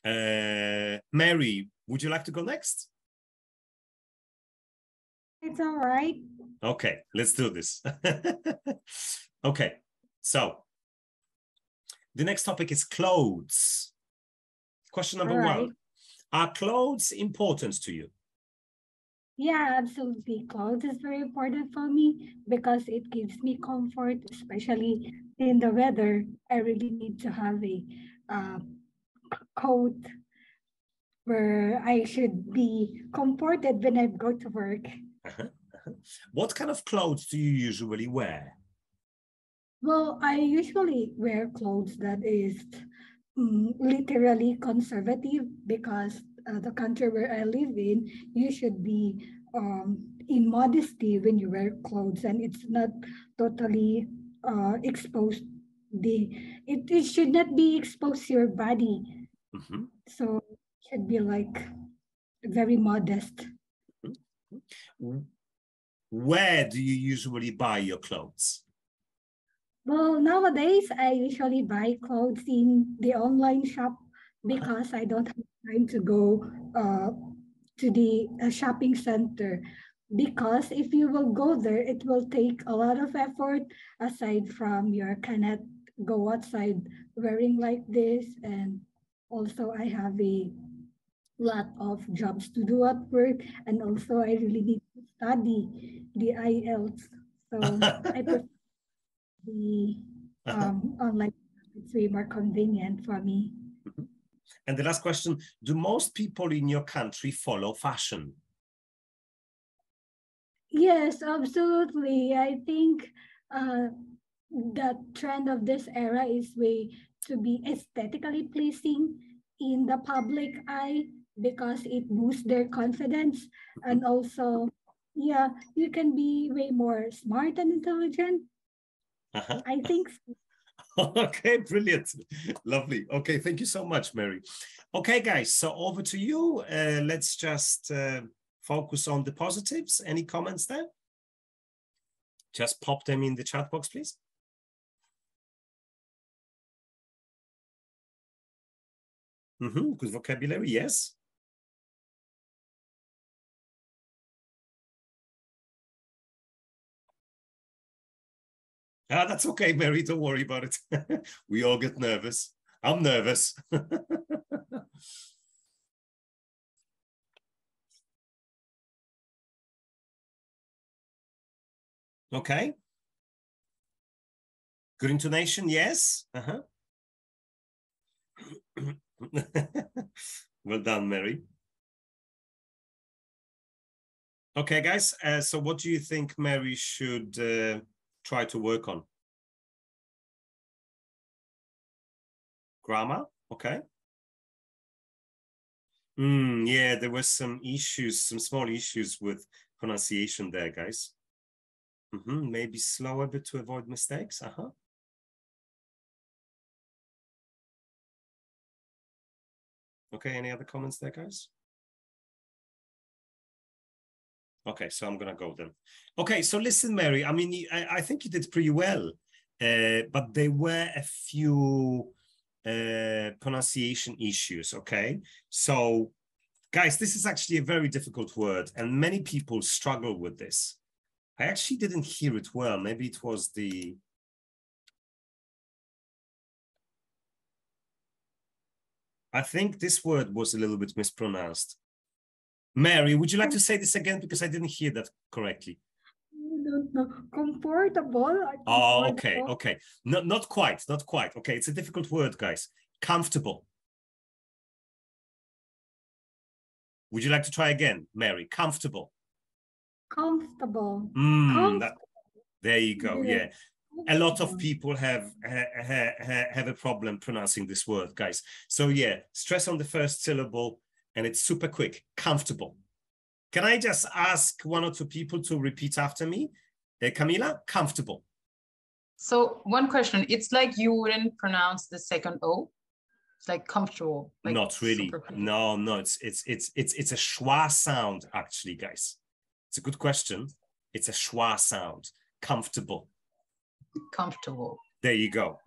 Mary, would you like to go next? It's all right. Okay, let's do this. Okay, so the next topic is clothes. Question number one. Are clothes important to you? Yeah, absolutely. Clothes is very important for me because it gives me comfort, especially in the weather. I really need to have a coat where I should be comforted when I go to work. What kind of clothes do you usually wear? Well, I usually wear clothes that is literally conservative because the country where I live in, you should be in modesty when you wear clothes, and it's not totally exposed. It should not be exposed to your body, so it should be like very modest. Where do you usually buy your clothes? Well, nowadays I usually buy clothes in the online shop because I don't have time to go to the shopping center. Because if you will go there, it will take a lot of effort aside from you cannot go outside wearing like this. And also I have a lot of jobs to do at work. And also I really need to study the IELTS. So I prefer the online. It's way more convenient for me. And the last question, do most people in your country follow fashion? Yes, absolutely. I think the trend of this era is way to be aesthetically pleasing in the public eye because it boosts their confidence. And also, yeah, you can be way more smart and intelligent. I think so. Okay, brilliant. Lovely. Okay, thank you so much, Mary. Okay, guys, so over to you. Let's just focus on the positives. Any comments there? Just pop them in the chat box, please. Good vocabulary, yes. Ah, that's okay, Mary, don't worry about it. We all get nervous. I'm nervous. Okay. Good intonation, yes. Well done, Mary. Okay, guys, so what do you think Mary should try to work on? Grammar, okay. Yeah, there were some issues, some small issues with pronunciation there, guys. Maybe slow a bit to avoid mistakes. Okay, any other comments there, guys? Okay, so I'm gonna go then. Okay, so listen, Mary, I mean, I think you did pretty well, but there were a few pronunciation issues, okay? So, guys, this is actually a very difficult word, and many people struggle with this. I actually didn't hear it well. Maybe it was the... I think this word was a little bit mispronounced. Mary, would you like to say this again? Because I didn't hear that correctly. No. Comfortable. Oh, okay. Not quite. Okay, it's a difficult word, guys. Comfortable. Would you like to try again, Mary? Comfortable. Comfortable. There you go. Yeah. A lot of people have a problem pronouncing this word, guys. So yeah, stress on the first syllable, and it's super quick. Comfortable. Can I just ask one or two people to repeat after me? Camila, comfortable. So one question, it's like you wouldn't pronounce the second O. It's like comfortable. Like not really. No, it's a schwa sound, actually, guys. It's a good question. It's a schwa sound. Comfortable. Comfortable. There you go.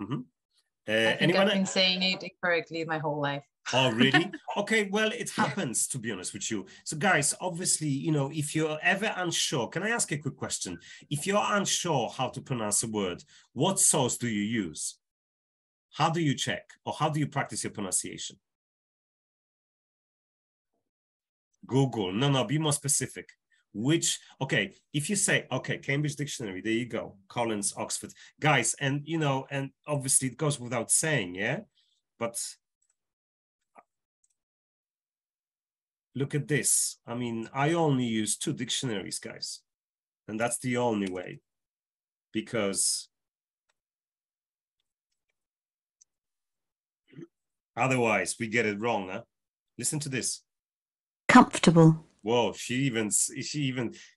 I think I've been saying it incorrectly my whole life. Oh, really? Okay, well, it happens, to be honest with you. So guys, obviously, you know, if you're ever unsure, can I ask a quick question? If you're unsure how to pronounce a word, what source do you use? How do you check, or how do you practice your pronunciation? Google. No, be more specific. Which, okay, if you say, okay, Cambridge Dictionary, there you go, Collins, Oxford. Guys, and, you know, and obviously it goes without saying, yeah? But look at this. I mean, I only use 2 dictionaries, guys. And that's the only way. Because otherwise we get it wrong, huh? Listen to this. Comfortable. Whoa, she even,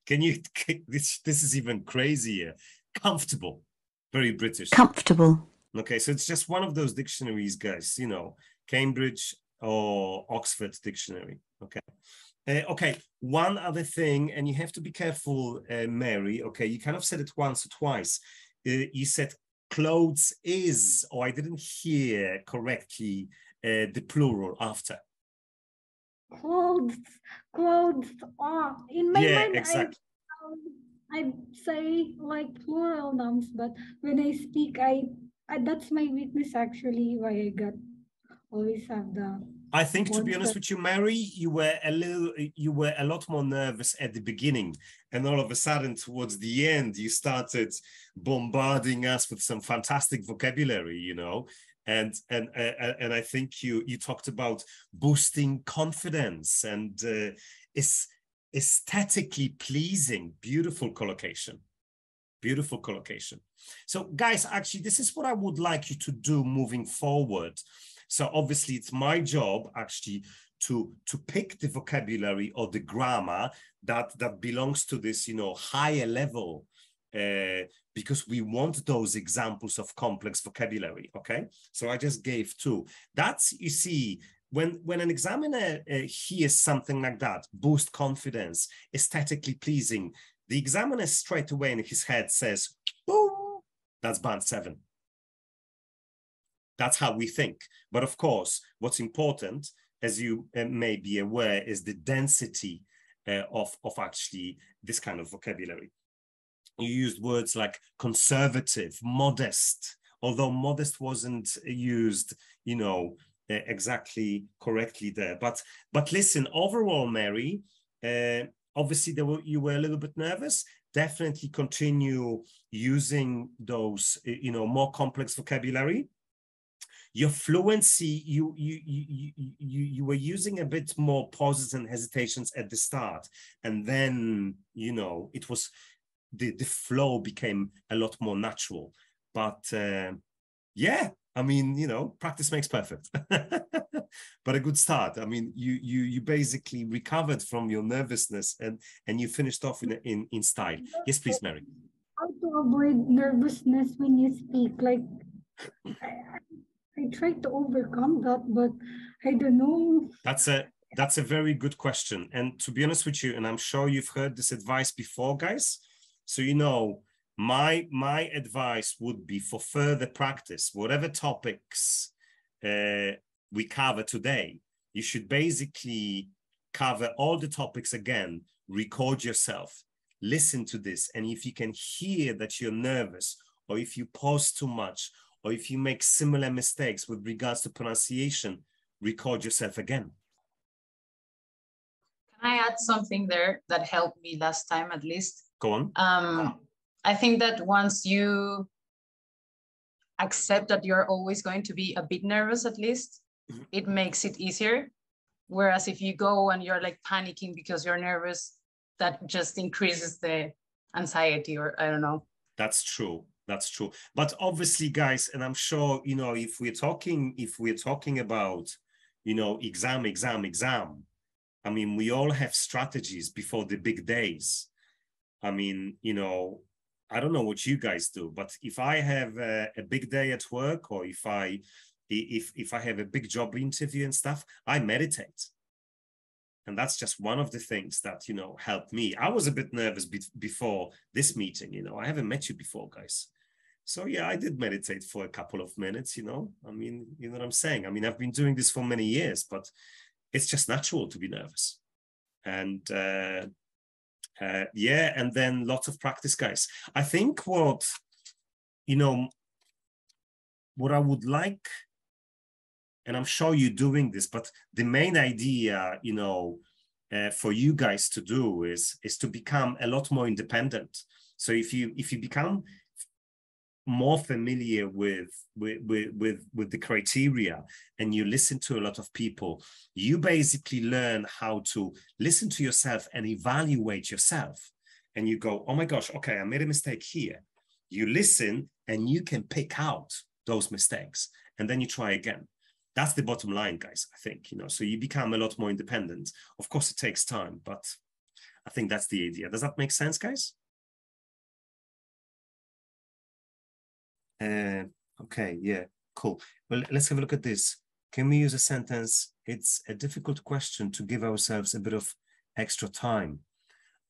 can you, this is even crazier. Comfortable. Very British. Comfortable. Okay, so it's just one of those dictionaries, guys, you know, Cambridge or Oxford dictionary, okay? Okay, one other thing, and you have to be careful, Mary, okay, you kind of said it once or twice. You said clothes is, or I didn't hear correctly the plural after. Clothes. Oh, in my mind, Exactly. I say like plural nouns, but when I speak, I that's my weakness actually. Why I got always have the. I think, to be honest with you, Mary, you were a lot more nervous at the beginning, and all of a sudden, towards the end, you started bombarding us with some fantastic vocabulary, you know, and I think you talked about boosting confidence and is aesthetically pleasing, beautiful collocation. Beautiful collocation. So, guys, actually, this is what I would like you to do moving forward. So obviously it's my job actually to pick the vocabulary or the grammar that belongs to this, you know, higher level, because we want those examples of complex vocabulary, okay? So I just gave 2. That's, you see, when an examiner hears something like that, boost confidence, aesthetically pleasing, the examiner straight away in his head says, boom, that's band 7. That's how we think. But of course, what's important, as you may be aware, is the density of actually this kind of vocabulary. You used words like conservative, modest, although modest wasn't used, you know, exactly correctly there. But listen, overall, Mary, obviously you were a little bit nervous. Definitely continue using those, you know, more complex vocabulary. Your fluency, you were using a bit more pauses and hesitations at the start, and then, you know, it was the flow became a lot more natural. But yeah, I mean, you know, practice makes perfect. But a good start. I mean, you basically recovered from your nervousness and you finished off in style. Yes, please, Mary. How to avoid nervousness when you speak? Like I try to overcome that, but I don't know. That's a very good question. And to be honest with you, and I'm sure you've heard this advice before, guys. So, you know, my advice would be for further practice, whatever topics we cover today, you should basically cover all the topics again, record yourself, listen to this. And if you can hear that you're nervous, or if you pause too much, or if you make similar mistakes with regards to pronunciation, record yourself again. Can I add something there that helped me last time, at least? Go on. I think that once you accept that you're always going to be a bit nervous, at least, it makes it easier. Whereas if you go and you're like panicking because you're nervous, that just increases the anxiety, or I don't know. That's true. That's true. But obviously, guys, and I'm sure, you know, if we're talking about, you know, exam, I mean, we all have strategies before the big days. I mean, you know, I don't know what you guys do, but if I have a big day at work, or if I have a big job interview and stuff, I meditate. And that's just one of the things that, you know, helped me. I was a bit nervous before this meeting, you know, I haven't met you before, guys. So yeah, I did meditate for a couple of minutes, you know. I mean, you know what I'm saying? I mean, I've been doing this for many years, but it's just natural to be nervous. And yeah, and then lots of practice, guys. I think what, you know, what I would like, and I'm sure you're doing this, but the main idea, you know, for you guys to do is to become a lot more independent. So if you become more familiar with the criteria and you listen to a lot of people, you basically learn how to listen to yourself and evaluate yourself. And you go, oh my gosh, okay, I made a mistake here. You listen and you can pick out those mistakes and then you try again. That's the bottom line, guys, I think, you know, so you become a lot more independent. Of course, it takes time, but I think that's the idea. Does that make sense, guys? Okay, yeah, cool. Well, let's have a look at this. Can we use a sentence? It's a difficult question to give ourselves a bit of extra time.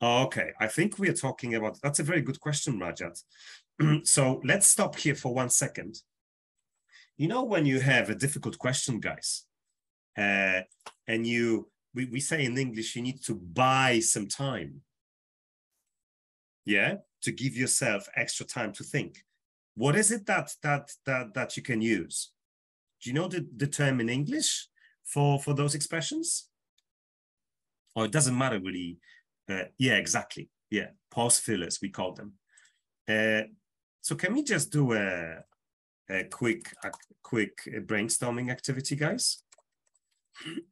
Okay, I think we are talking about, that's a very good question, Rajat. So let's stop here for 1 second. You know, when you have a difficult question, guys, and we say in English, you need to buy some time. Yeah, to give yourself extra time to think. What is it that you can use? Do you know the term in English for those expressions? Or it doesn't matter really. Yeah, exactly. Yeah, pause fillers, we call them. So can we just do a quick brainstorming activity, guys?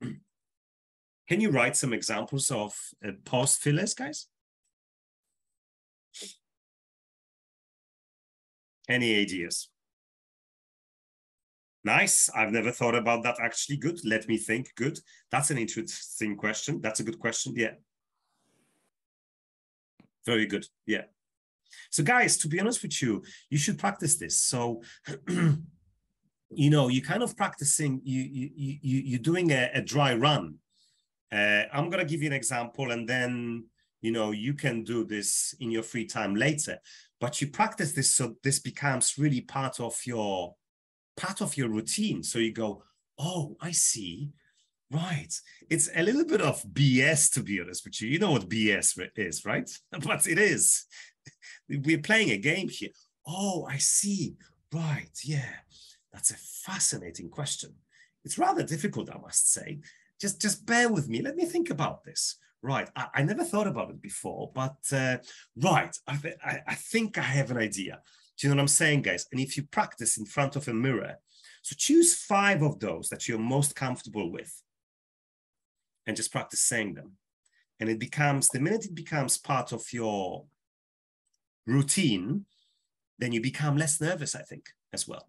Can you write some examples of pause fillers, guys? Any ideas? Nice. I've never thought about that, actually. Good. Let me think. Good. That's an interesting question. That's a good question. Yeah. Very good. Yeah. So guys, to be honest with you, you should practice this. So, you know, you kind of practicing, you're doing a dry run. I'm going to give you an example and then, you know, you can do this in your free time later, but you practice this so this becomes really part of your routine. So you go, oh, I see. Right. It's a little bit of BS, to be honest with you. You know what BS is, right? But it is. We're playing a game here. Oh, I see. Right. Yeah. That's a fascinating question. It's rather difficult, I must say. Just bear with me. Let me think about this. Right. I never thought about it before, but right. I think I have an idea. Do you know what I'm saying, guys? And if you practice in front of a mirror, so choose 5 of those that you're most comfortable with and just practice saying them. And it becomes, the minute it becomes part of your routine, then you become less nervous, I think, as well.